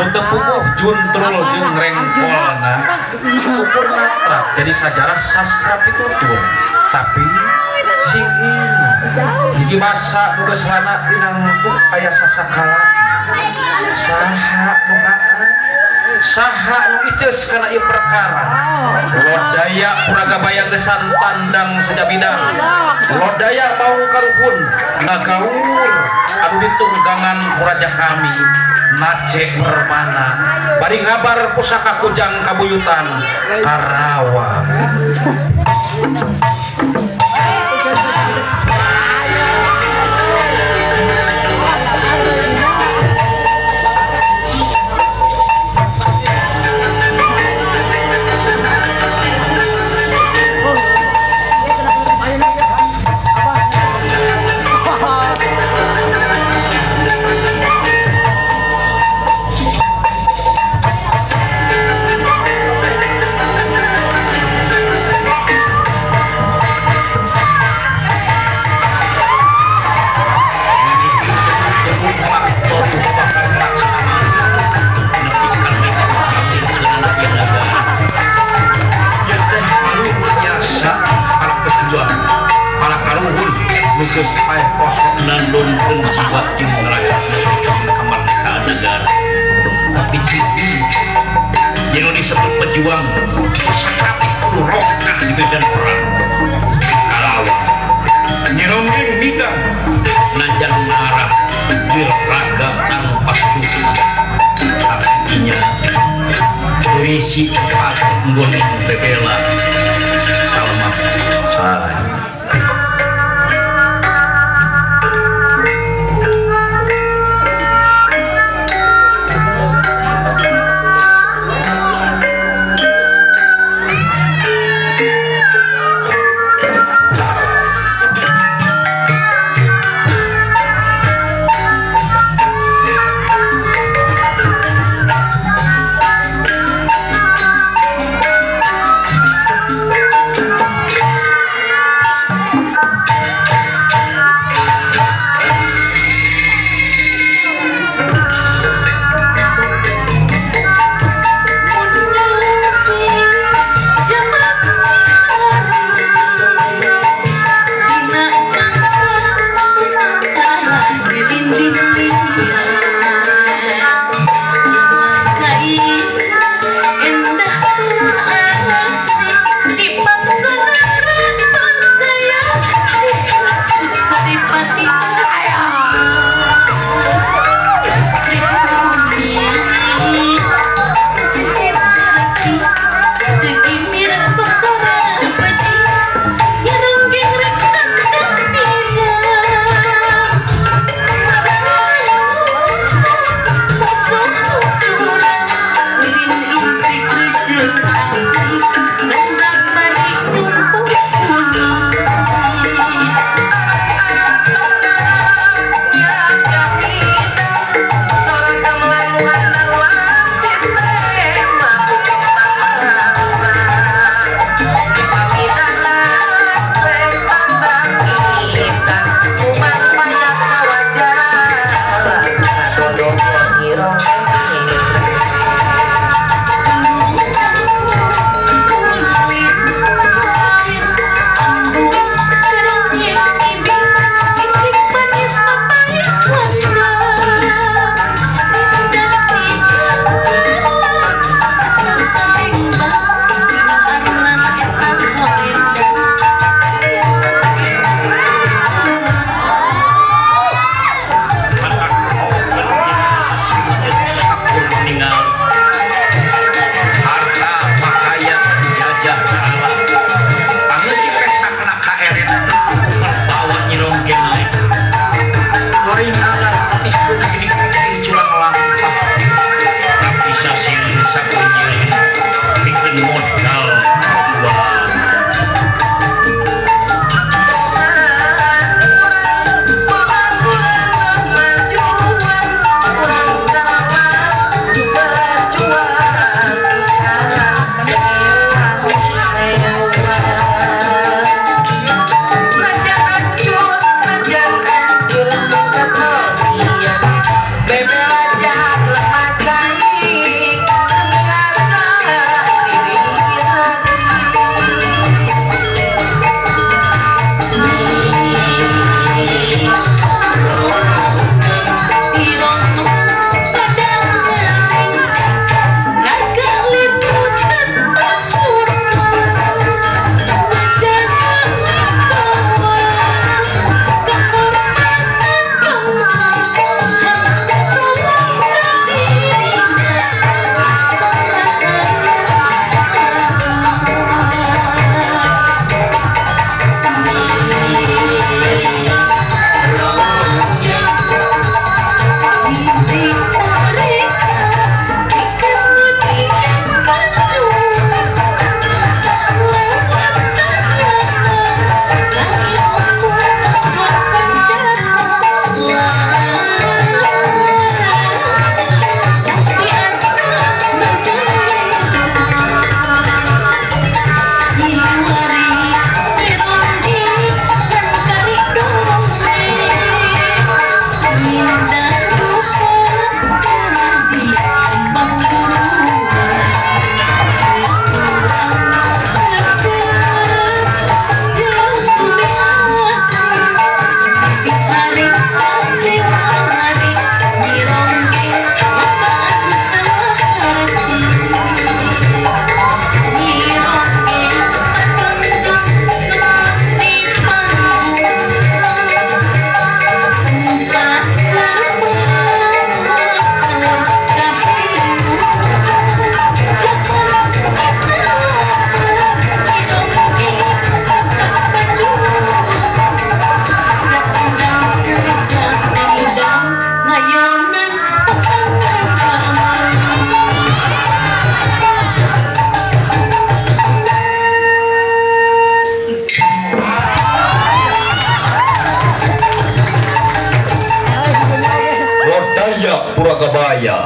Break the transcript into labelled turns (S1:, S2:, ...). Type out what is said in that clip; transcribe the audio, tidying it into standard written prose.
S1: Untuk pupuh juntrul jeung rengkolna ukur natrak jadi sajarah sastra pitutur tapi singin hiji masa nu geus lana dinangkuk aya sasakala saha nu saha nu iceus kana ieu perkara lodaya puragabaya gesan tandang sajabidang lodaya mau karuhun ngagaur anu ditunggangan raja kami Nace Permana bari ngabar pusaka kujang kabuyutan Karawang nandungkeun jiwa jeung raga kemerdekaan negara tapi cici yang disebut pejuang sakati kudu roka di medan perang Karawang nyerongeng bidang najan marah diraga tanpa suku artinya berisi cepat nggoning bebela salamat salah. Puragabaya